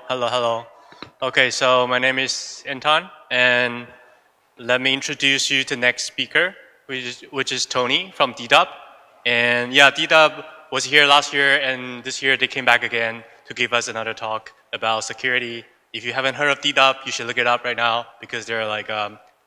Hello, hello. Okay, so my name is Anton, and let me introduce you to the next speaker, which is Tony from DDUB. And yeah, DDUB was here last year, and this year they came back again to give us another talk about security. If you haven't heard of DDUB, you should look it up right now because they're like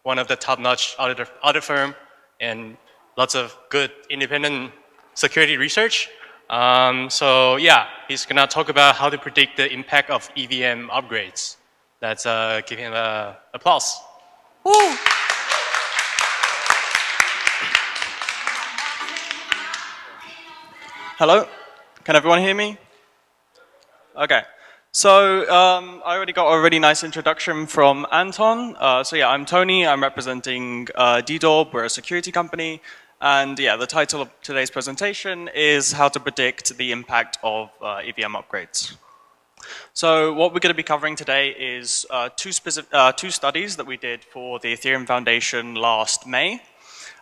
one of the top-notch audit firm and lots of good independent security research. So yeah, he's gonna talk about how to predict the impact of EVM upgrades. Let's give him applause. Woo! Hello, can everyone hear me? Okay, so I already got a really nice introduction from Anton. So yeah, I'm Tony, I'm representing DDORB, we're a security company. And yeah, the title of today's presentation is how to predict the impact of EVM upgrades. So what we're going to be covering today is two studies that we did for the Ethereum Foundation last May.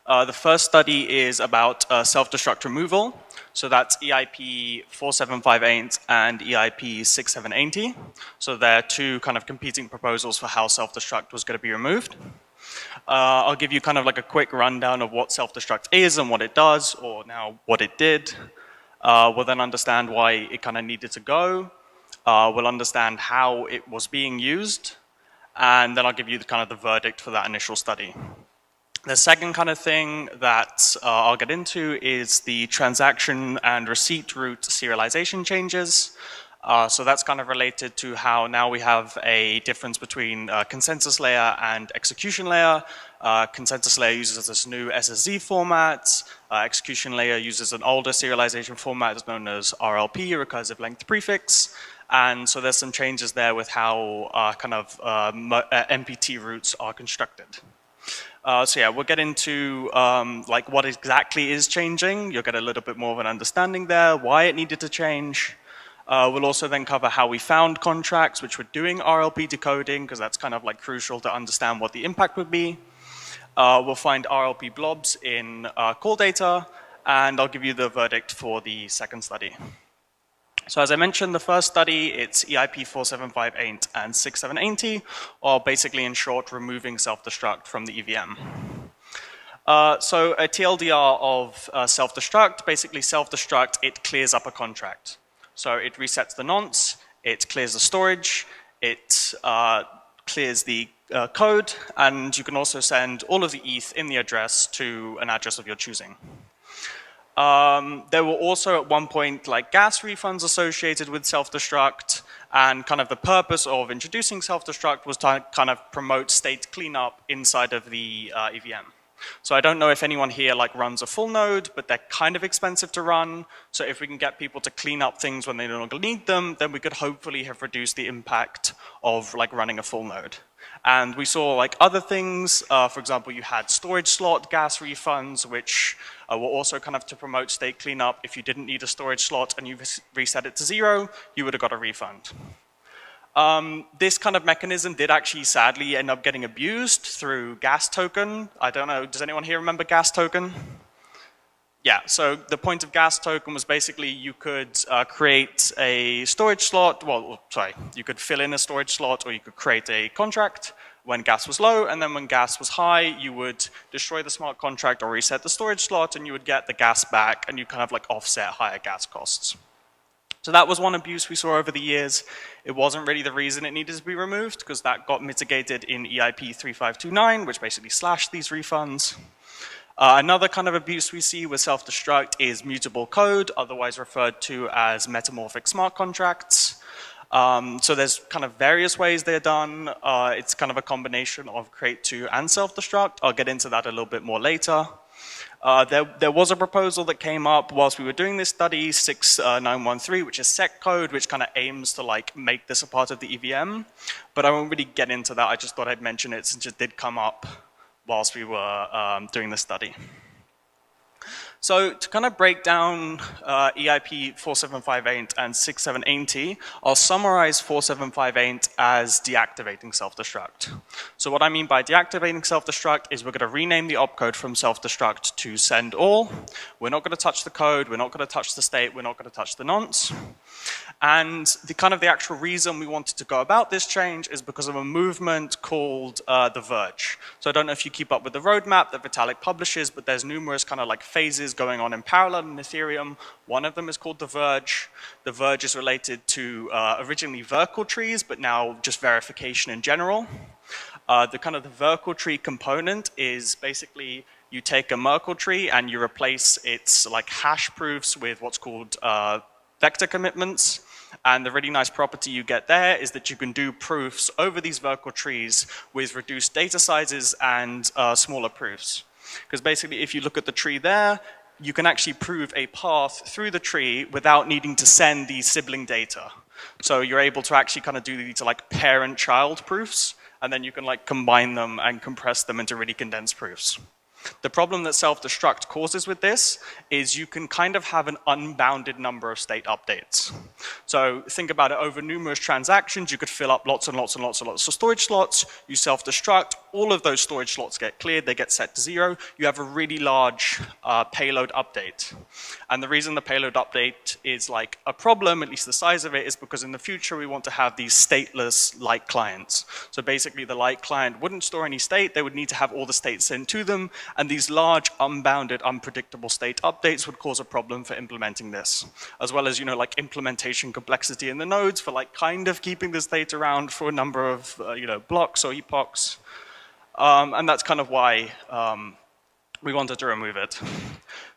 The first study is about self-destruct removal. So that's EIP 4758 and EIP 6780. So they're two kind of competing proposals for how self-destruct was going to be removed. I'll give you kind of like a quick rundown of what self-destruct is and what it does, or now what it did. We'll then understand why it kind of needed to go. We'll understand how it was being used, and then I'll give you kind of the verdict for that initial study. The second kind of thing that I'll get into is the transaction and receipt root serialization changes. So that's kind of related to how now we have a difference between consensus layer and execution layer. Consensus layer uses this new SSZ format. Execution layer uses an older serialization format that's known as RLP, recursive length prefix. And so there's some changes there with how MPT roots are constructed. So yeah, we'll get into like what exactly is changing. You'll get a little bit more of an understanding there, why it needed to change. We'll also then cover how we found contracts which were doing RLP decoding, because that's kind of like crucial to understand what the impact would be. We'll find RLP blobs in call data, and I'll give you the verdict for the second study. So as I mentioned, the first study, it's EIP 4758 and 6780, or basically in short, removing self-destruct from the EVM. So a TLDR of self-destruct, basically self-destruct, it clears up a contract. So it resets the nonce, it clears the storage, it clears the code, and you can also send all of the ETH in the address to an address of your choosing. There were also at one point like gas refunds associated with self-destruct, and kind of the purpose of introducing self-destruct was to kind of promote state cleanup inside of the EVM. So I don't know if anyone here like runs a full node, but they're kind of expensive to run. So if we can get people to clean up things when they no longer need them, then we could hopefully have reduced the impact of like running a full node. And we saw like other things, for example, you had storage slot gas refunds, which were also kind of to promote state cleanup. If you didn't need a storage slot and you reset it to 0, you would have got a refund. This kind of mechanism did actually sadly end up getting abused through gas token. I don't know, does anyone here remember gas token? Yeah, so the point of gas token was basically you could create a storage slot, you could fill in a storage slot, or you could create a contract when gas was low, and then when gas was high, you would destroy the smart contract or reset the storage slot, and you would get the gas back, and you kind of like offset higher gas costs. So that was one abuse we saw over the years. It wasn't really the reason it needed to be removed, because that got mitigated in EIP 3529, which basically slashed these refunds. Another kind of abuse we see with self-destruct is mutable code, otherwise referred to as metamorphic smart contracts. So there's kind of various ways they're done. It's kind of a combination of create to and self-destruct. I'll get into that a little bit more later. There was a proposal that came up whilst we were doing this study, 6913, which is sec code, which kind of aims to like make this a part of the EVM. But I won't really get into that. I just thought I'd mention it since it did come up whilst we were doing the study. So to kind of break down EIP 4758 and 6780, I'll summarize 4758 as deactivating self-destruct. So what I mean by deactivating self-destruct is we're going to rename the opcode from self-destruct to send all. We're not going to touch the code, we're not going to touch the state, we're not going to touch the nonce. And the actual reason we wanted to go about this change is because of a movement called The Verge. So I don't know if you keep up with the roadmap that Vitalik publishes, but there's numerous kind of like phases going on in parallel in Ethereum. One of them is called The Verge. The Verge is related to originally Verkle trees, but now just verification in general. The Verkle tree component is basically you take a Merkle tree and you replace its like hash proofs with what's called vector commitments. And the really nice property you get there is that you can do proofs over these Verkle trees with reduced data sizes and smaller proofs. Because basically if you look at the tree there, you can actually prove a path through the tree without needing to send these sibling data. So you're able to actually kind of do these like parent-child proofs, and then you can like combine them and compress them into really condensed proofs. The problem that self-destruct causes with this is you can kind of have an unbounded number of state updates. So think about it, over numerous transactions, you could fill up lots and lots and lots and lots of storage slots, you self-destruct, all of those storage slots get cleared, they get set to 0, you have a really large payload update. And the reason the payload update is like a problem, at least the size of it, is because in the future we want to have these stateless light clients. So basically the light client wouldn't store any state, they would need to have all the state sent to them, and these large, unbounded, unpredictable state updates would cause a problem for implementing this. As well as, like implementation complexity in the nodes for like kind of keeping the state around for a number of, blocks or epochs. And that's kind of why we wanted to remove it.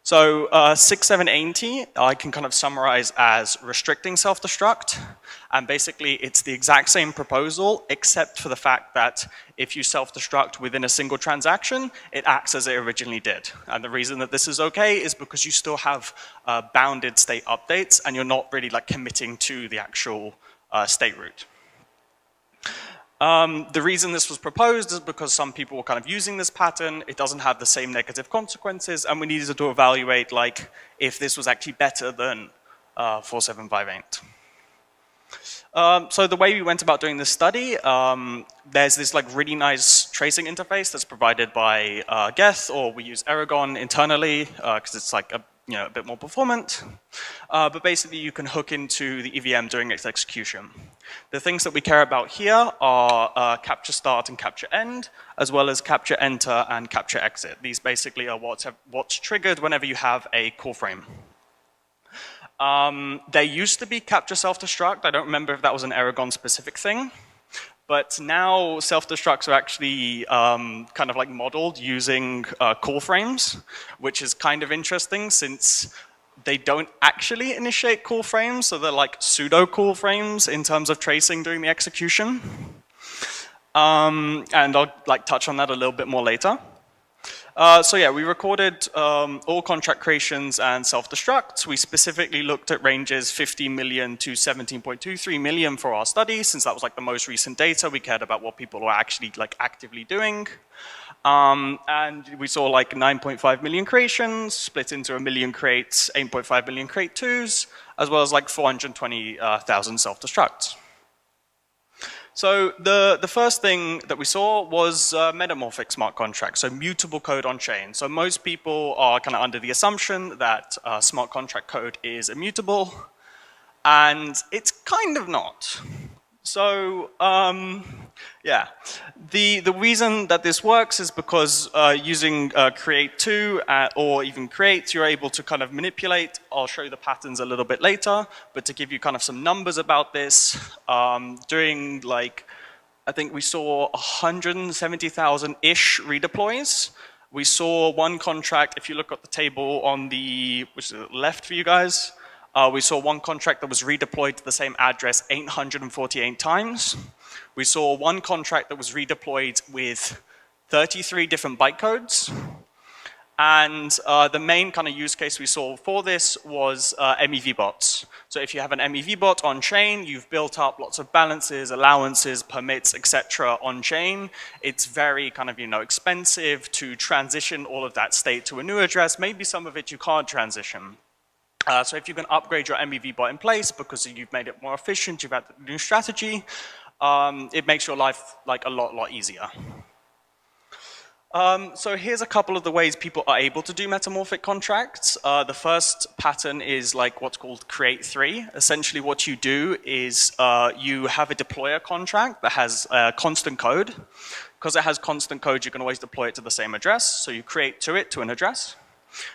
So 6780 I can kind of summarize as restricting self-destruct, and basically it's the exact same proposal except for the fact that if you self-destruct within a single transaction, it acts as it originally did. And the reason that this is okay is because you still have bounded state updates and you're not really like committing to the actual state root. The reason this was proposed is because some people were kind of using this pattern, it doesn't have the same negative consequences, and we needed to evaluate like if this was actually better than 4758. So the way we went about doing this study, there's this like really nice tracing interface that's provided by Geth, or we use Aragon internally because it's like a bit more performant. But basically you can hook into the EVM during its execution. The things that we care about here are capture start and capture end, as well as capture enter and capture exit. These basically are what's triggered whenever you have a call frame. There used to be capture self-destruct. I don't remember if that was an Aragon specific thing. But now self-destructs are actually kind of like modeled using call frames, which is kind of interesting since they don't actually initiate call frames, so they're like pseudo call frames in terms of tracing during the execution. And I'll like touch on that a little bit more later. So yeah, we recorded all contract creations and self-destructs. We specifically looked at ranges 50 million to 17.23 million for our study, since that was like the most recent data. We cared about what people were actually like actively doing. And we saw like 9.5 million creations, split into 1 million crates, 8.5 million crate 2s, as well as like 420,000 self-destructs. So the first thing that we saw was metamorphic smart contracts, so mutable code on chain. So most people are kind of under the assumption that smart contract code is immutable, and it's kind of not. So yeah, the reason that this works is because using create2 or even create, you're able to kind of manipulate. I'll show you the patterns a little bit later, but to give you kind of some numbers about this, during like, I think we saw 170,000-ish redeploys. We saw one contract, if you look at the table on the, which is left for you guys, we saw one contract that was redeployed to the same address 848 times. We saw one contract that was redeployed with 33 different bytecodes. And the main kind of use case we saw for this was MEV bots. So if you have an MEV bot on chain, you've built up lots of balances, allowances, permits, etc. on chain. It's very kind of, expensive to transition all of that state to a new address. Maybe some of it you can't transition. So if you can upgrade your MEV bot in place because you've made it more efficient, you've had a new strategy, it makes your life like a lot easier. So here's a couple of the ways people are able to do metamorphic contracts. The first pattern is like what's called create 3. Essentially what you do is you have a deployer contract that has constant code. Because it has constant code, you can always deploy it to the same address. So you create to it to an address.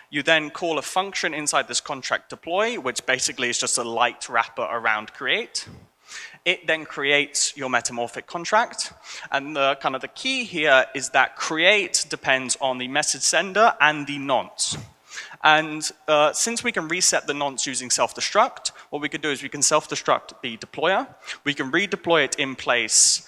You then call a function inside this contract deploy, which basically is just a light wrapper around create. It then creates your metamorphic contract. And the key here is that create depends on the message sender and the nonce. And since we can reset the nonce using self-destruct, what we can do is we can self-destruct the deployer. We can redeploy it in place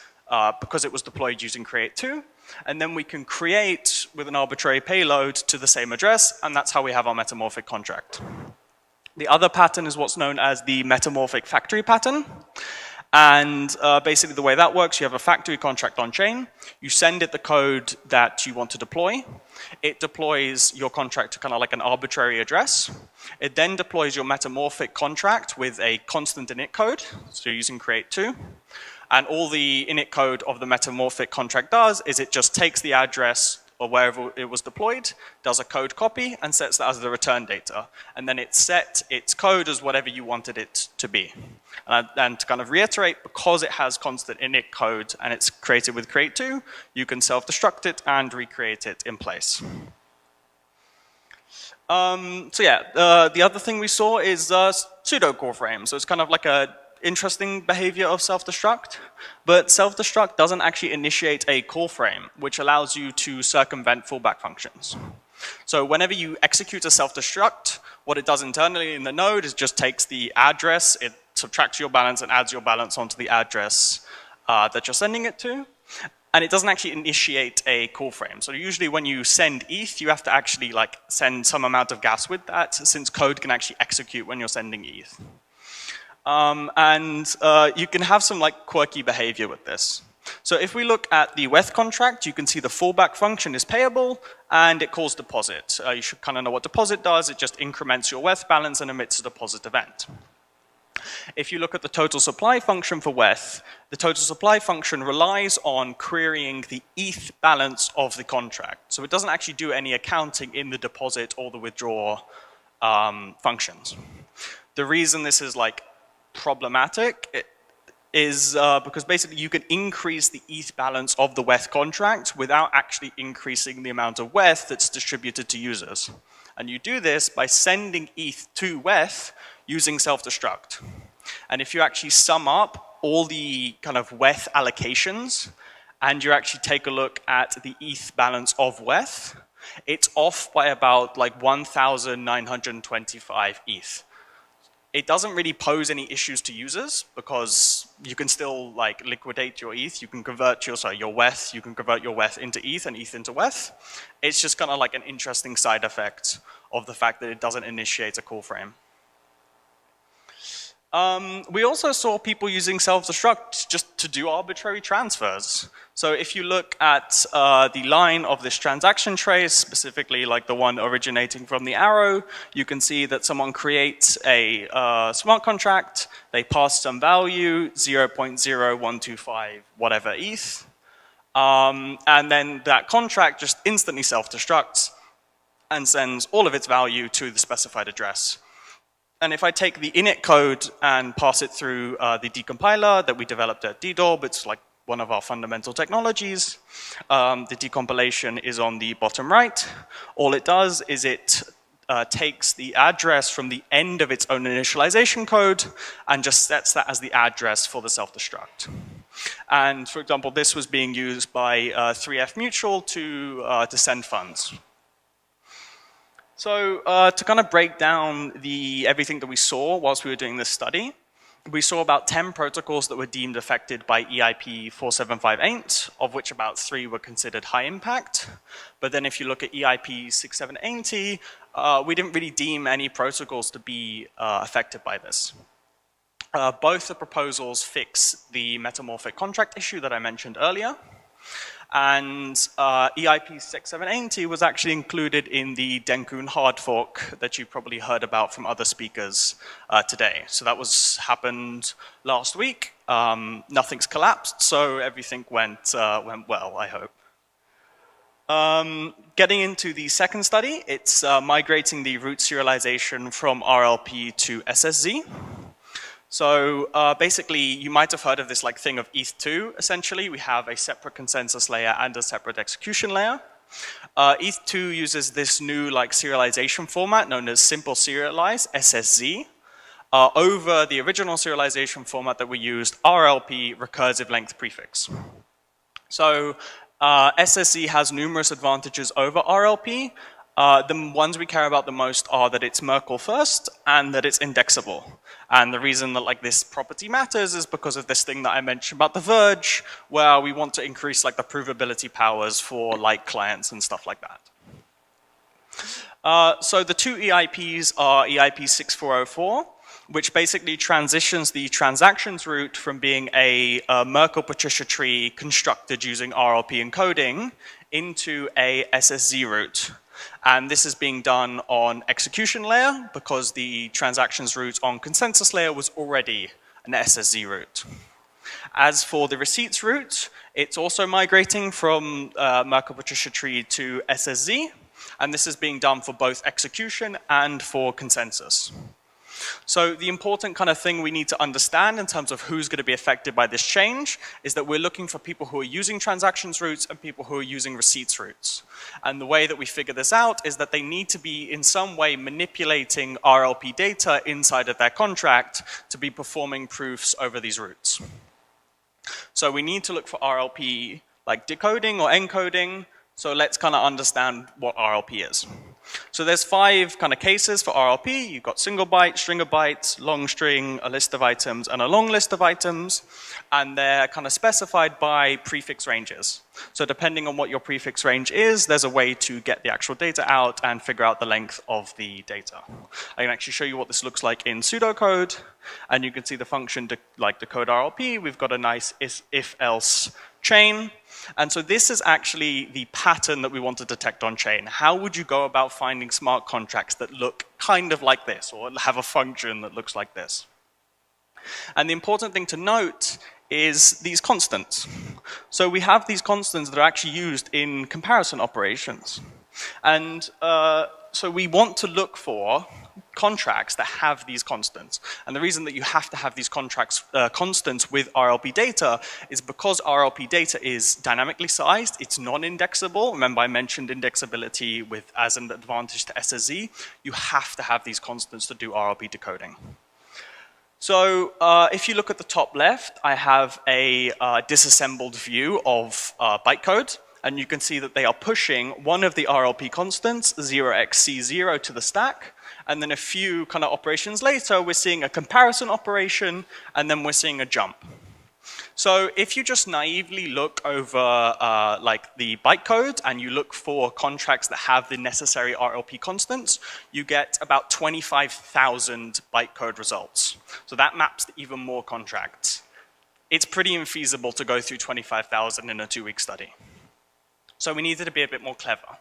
because it was deployed using create2. And then we can create with an arbitrary payload to the same address, and that's how we have our metamorphic contract. The other pattern is what's known as the metamorphic factory pattern. And basically the way that works, you have a factory contract on chain, you send it the code that you want to deploy, it deploys your contract to kind of like an arbitrary address, it then deploys your metamorphic contract with a constant init code, so you're using create2, and all the init code of the metamorphic contract does is it just takes the address or wherever it was deployed, does a code copy, and sets that as the return data. And then it set its code as whatever you wanted it to be. And to kind of reiterate, because it has constant init code and it's created with create2, you can self-destruct it and recreate it in place. The other thing we saw is pseudo core frame. So it's kind of like a interesting behavior of self-destruct, but self-destruct doesn't actually initiate a call frame, which allows you to circumvent fallback functions. So whenever you execute a self-destruct, what it does internally in the node is just takes the address, it subtracts your balance and adds your balance onto the address that you're sending it to, and it doesn't actually initiate a call frame. So usually when you send ETH, you have to actually like send some amount of gas with that, since code can actually execute when you're sending ETH. You can have some like quirky behavior with this. So if we look at the WETH contract, you can see the fallback function is payable and it calls deposit. You should kind of know what deposit does. It just increments your WETH balance and emits a deposit event. If you look at the total supply function for WETH, the total supply function relies on querying the ETH balance of the contract. So it doesn't actually do any accounting in the deposit or the withdraw functions. The reason this is like problematic is because basically you can increase the ETH balance of the WETH contract without actually increasing the amount of WETH that's distributed to users. And you do this by sending ETH to WETH using self-destruct. And if you actually sum up all the kind of WETH allocations and you actually take a look at the ETH balance of WETH, it's off by about like 1,925 ETH. It doesn't really pose any issues to users because you can still like liquidate your ETH. You can convert your WETH. You can convert your WETH into ETH and ETH into WETH. It's just kind of like an interesting side effect of the fact that it doesn't initiate a call frame. We also saw people using self-destruct just to do arbitrary transfers. So if you look at the line of this transaction trace, specifically like the one originating from the arrow, you can see that someone creates a smart contract, they pass some value, 0.0125 whatever ETH, and then that contract just instantly self-destructs and sends all of its value to the specified address. And if I take the init code and pass it through the decompiler that we developed at DDOB, it's like one of our fundamental technologies. The decompilation is on the bottom right. All it does is it takes the address from the end of its own initialization code and just sets that as the address for the self-destruct. And for example, this was being used by 3F Mutual to send funds. So to kind of break down everything that we saw whilst we were doing this study, we saw about 10 protocols that were deemed affected by EIP 4758, of which about 3 were considered high impact. But then if you look at EIP 6780, we didn't really deem any protocols to be affected by this. Both the proposals fix the metamorphic contract issue that I mentioned earlier. And EIP 6780 was actually included in the Denkun hard fork that you probably heard about from other speakers today. So that happened last week. Nothing's collapsed, so everything went well, I hope. Getting into the second study, it's migrating the root serialization from RLP to SSZ. So basically, you might have heard of this like thing of ETH2, essentially. We have a separate consensus layer and a separate execution layer. ETH2 uses this new like serialization format known as simple serialize, SSZ, over the original serialization format that we used, RLP, recursive length prefix. So SSZ has numerous advantages over RLP. The ones we care about the most are that it's Merkle first and that it's indexable. And the reason that like this property matters is because of this thing that I mentioned about the Verge, where we want to increase like the provability powers for like clients and stuff like that. So the two EIPs are EIP 6404, which basically transitions the transactions root from being a Merkle-Patricia tree constructed using RLP encoding into a SSZ root. And this is being done on execution layer because the transactions root on consensus layer was already an SSZ root. As for the receipts root, it's also migrating from Merkle-Patricia tree to SSZ. And this is being done for both execution and for consensus. So the important kind of thing we need to understand in terms of who's going to be affected by this change is that we're looking for people who are using transactions roots and people who are using receipts roots. And the way that we figure this out is that they need to be in some way manipulating RLP data inside of their contract to be performing proofs over these roots. So we need to look for RLP like decoding or encoding. So let's kind of understand what RLP is. So there's 5 kind of cases for RLP. You've got single byte, string of bytes, long string, a list of items, and a long list of items. And they're kind of specified by prefix ranges. So depending on what your prefix range is, there's a way to get the actual data out and figure out the length of the data. I can actually show you what this looks like in pseudocode. And you can see the function like decode RLP. We've got a nice if-else chain. And so this is actually the pattern that we want to detect on chain. How would you go about finding smart contracts that look kind of like this or have a function that looks like this? And the important thing to note is these constants. So we have these constants that are actually used in comparison operations. And so we want to look for contracts that have these constants. And the reason that you have to have these contracts constants with RLP data is because RLP data is dynamically sized, it's non-indexable. Remember I mentioned indexability as an advantage to SSZ. You have to have these constants to do RLP decoding. So if you look at the top left, I have a disassembled view of bytecode. And you can see that they are pushing one of the RLP constants, 0xC0, to the stack. And then a few kind of operations later, we're seeing a comparison operation, and then we're seeing a jump. So if you just naively look over like the bytecode and you look for contracts that have the necessary RLP constants, you get about 25,000 bytecode results. So that maps to even more contracts. It's pretty infeasible to go through 25,000 in a 2-week study. So we needed to be a bit more clever.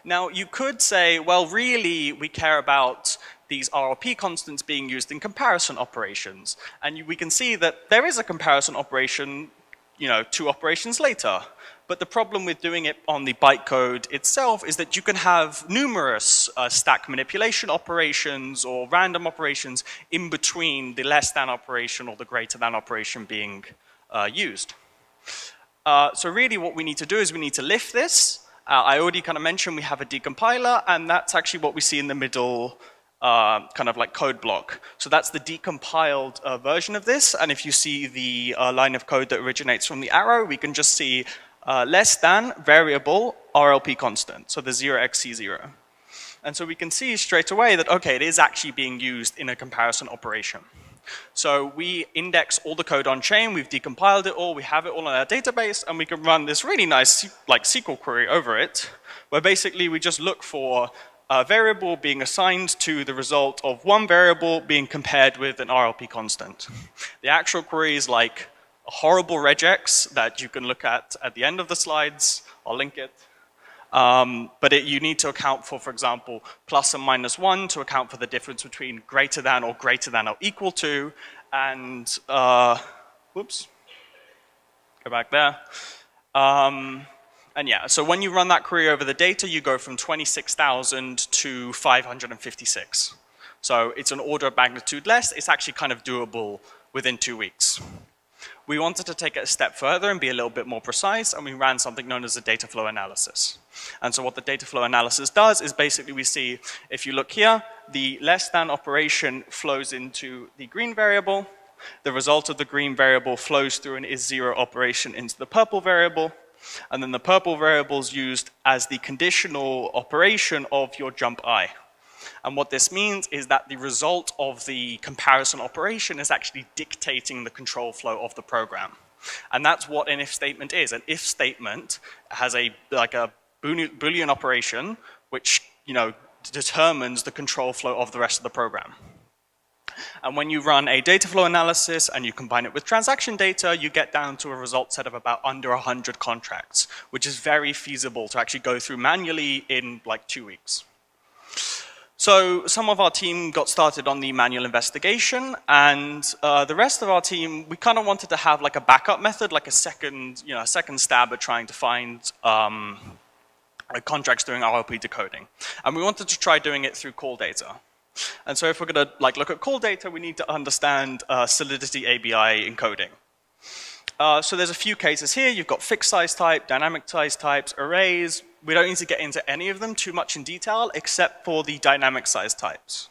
Now you could say, well really we care about these RLP constants being used in comparison operations. And we can see that there is a comparison operation, 2 operations later. But the problem with doing it on the bytecode itself is that you can have numerous stack manipulation operations or random operations in between the less than operation or the greater than operation being used. So really what we need to do is we need to lift this. I already kind of mentioned we have a decompiler, and that's actually what we see in the middle kind of like code block. So that's the decompiled version of this, and if you see the line of code that originates from the arrow, we can just see less than variable RLP constant, so the 0xC0. And so we can see straight away that, okay, it is actually being used in a comparison operation. So we index all the code on chain, we've decompiled it all, we have it all in our database, and we can run this really nice like SQL query over it, where basically we just look for a variable being assigned to the result of one variable being compared with an RLP constant. The actual query is like a horrible regex that you can look at the end of the slides. I'll link it. But you need to account for example, plus and minus 1 to account for the difference between greater than or equal to, and, whoops, go back there. And yeah, so when you run that query over the data, you go from 26,000 to 556. So it's an order of magnitude less. It's actually kind of doable within 2 weeks. We wanted to take it a step further and be a little bit more precise, and we ran something known as a data flow analysis. And so what the data flow analysis does is basically we see, if you look here, the less than operation flows into the green variable. The result of the green variable flows through an is0 operation into the purple variable. And then the purple variable is used as the conditional operation of your jump I. And what this means is that the result of the comparison operation is actually dictating the control flow of the program. And that's what an if statement is. An if statement has a Boolean operation which, determines the control flow of the rest of the program. And when you run a data flow analysis and you combine it with transaction data, you get down to a result set of about under 100 contracts, which is very feasible to actually go through manually in like 2 weeks. So some of our team got started on the manual investigation, and the rest of our team, we kind of wanted to have like a backup method, like a second stab at trying to find contracts doing RLP decoding. And we wanted to try doing it through call data. And so if we're going to look at call data, we need to understand Solidity ABI encoding. So there's a few cases here. You've got fixed size type, dynamic size types, arrays. We don't need to get into any of them too much in detail, except for the dynamic size types,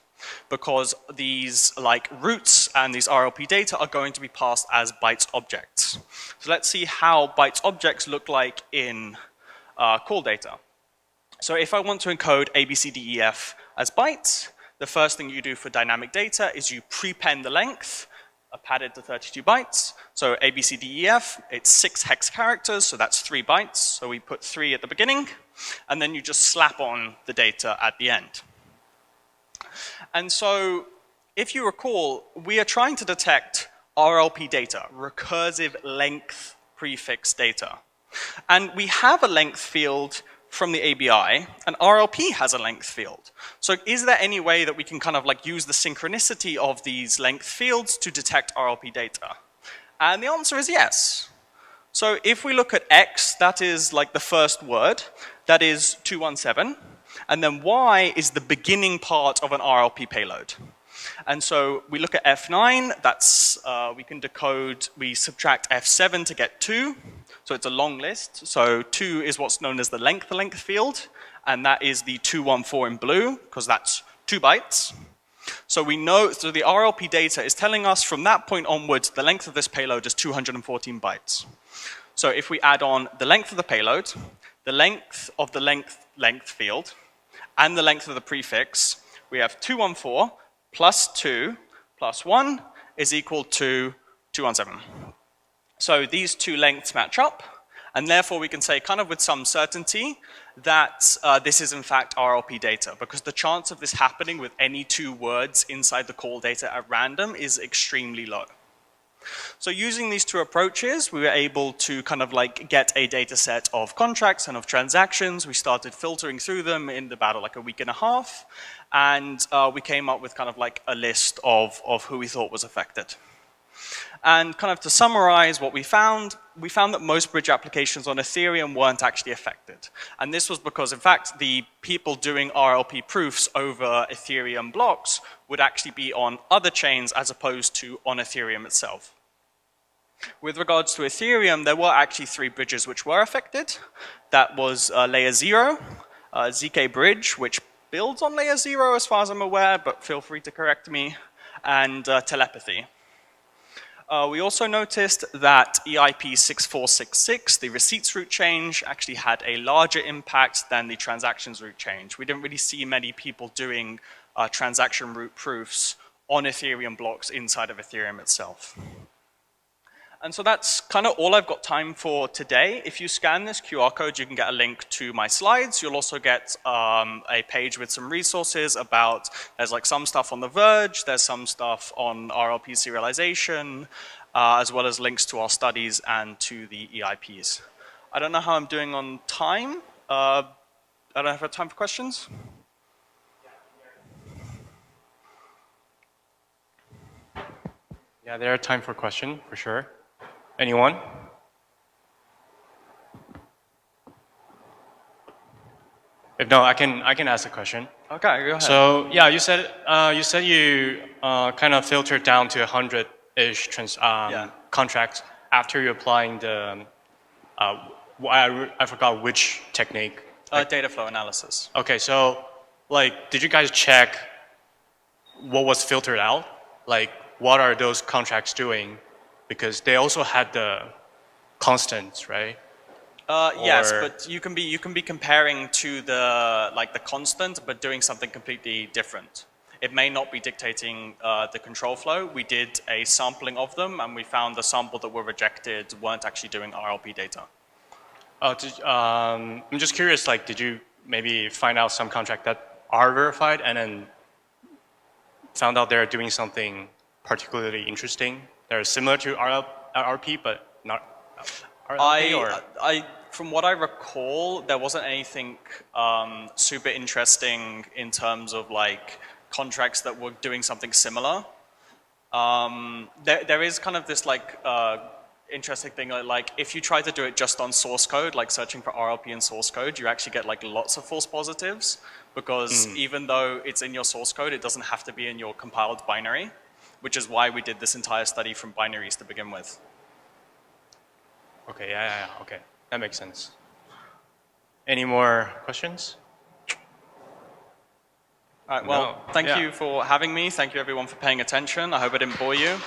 because these roots and these RLP data are going to be passed as bytes objects. So let's see how bytes objects look like in call data. So if I want to encode ABCDEF as bytes, the first thing you do for dynamic data is you prepend the length, padded to 32 bytes. So ABCDEF, it's 6 hex characters, so that's 3 bytes. So we put 3 at the beginning, and then you just slap on the data at the end. And so if you recall, we are trying to detect RLP data, recursive length prefix data. And we have a length field from the ABI, and RLP has a length field. So is there any way that we can kind of use the synchronicity of these length fields to detect RLP data? And the answer is yes. So if we look at X, that is the first word, that is 217, and then Y is the beginning part of an RLP payload. And so we look at F9, that's, we can decode, we subtract F7 to get 2. So it's a long list. So 2 is what's known as the length field, and that is the 214 in blue, because that's 2 bytes. So we know, so the RLP data is telling us from that point onwards, the length of this payload is 214 bytes. So if we add on the length of the payload, the length of the length field, and the length of the prefix, we have 214 plus 2 plus 1 is equal to 217. So these two lengths match up, and therefore we can say kind of with some certainty that this is in fact RLP data, because the chance of this happening with any 2 words inside the call data at random is extremely low. So using these 2 approaches, we were able to kind of get a data set of contracts and of transactions. We started filtering through them in about a week and a half, and we came up with kind of a list of who we thought was affected. And kind of to summarize what we found that most bridge applications on Ethereum weren't actually affected. And this was because, in fact, the people doing RLP proofs over Ethereum blocks would actually be on other chains as opposed to on Ethereum itself. With regards to Ethereum, there were actually 3 bridges which were affected. That was layer 0, ZK bridge, which builds on layer 0 as far as I'm aware, but feel free to correct me, and telepathy. We also noticed that EIP 6466, the receipts root change, actually had a larger impact than the transactions root change. We didn't really see many people doing transaction root proofs on Ethereum blocks inside of Ethereum itself. And so that's kind of all I've got time for today. If you scan this QR code, you can get a link to my slides. You'll also get a page with some resources about, there's some stuff on The Verge, there's some stuff on RLP serialization, as well as links to our studies and to the EIPs. I don't know how I'm doing on time. I don't have time for questions. Yeah, there are time for question, for sure. Anyone? If no, I can ask a question. Okay, go ahead. So yeah, you said you kind of filtered down to 100-ish contracts after you're applying the I forgot which technique. Data flow analysis. Okay, so like, did you guys check what was filtered out? Like, what are those contracts doing? Because they also had the constants, right? Yes, but you can be comparing to the constant, but doing something completely different. It may not be dictating the control flow. We did a sampling of them, and we found the sample that were rejected weren't actually doing RLP data. I'm just curious. Like, did you maybe find out some contract that are verified, and then found out they're doing something particularly interesting? They're similar to RLP, but not RLP, from what I recall, there wasn't anything super interesting in terms of like contracts that were doing something similar. There is kind of this like interesting thing, like if you try to do it just on source code, like searching for RLP in source code, you actually get like lots of false positives, because even though it's in your source code, it doesn't have to be in your compiled binary, which is why we did this entire study from binaries to begin with. Okay, okay. That makes sense. Any more questions? All right, well, thank you for having me. Thank you everyone for paying attention. I hope I didn't bore you.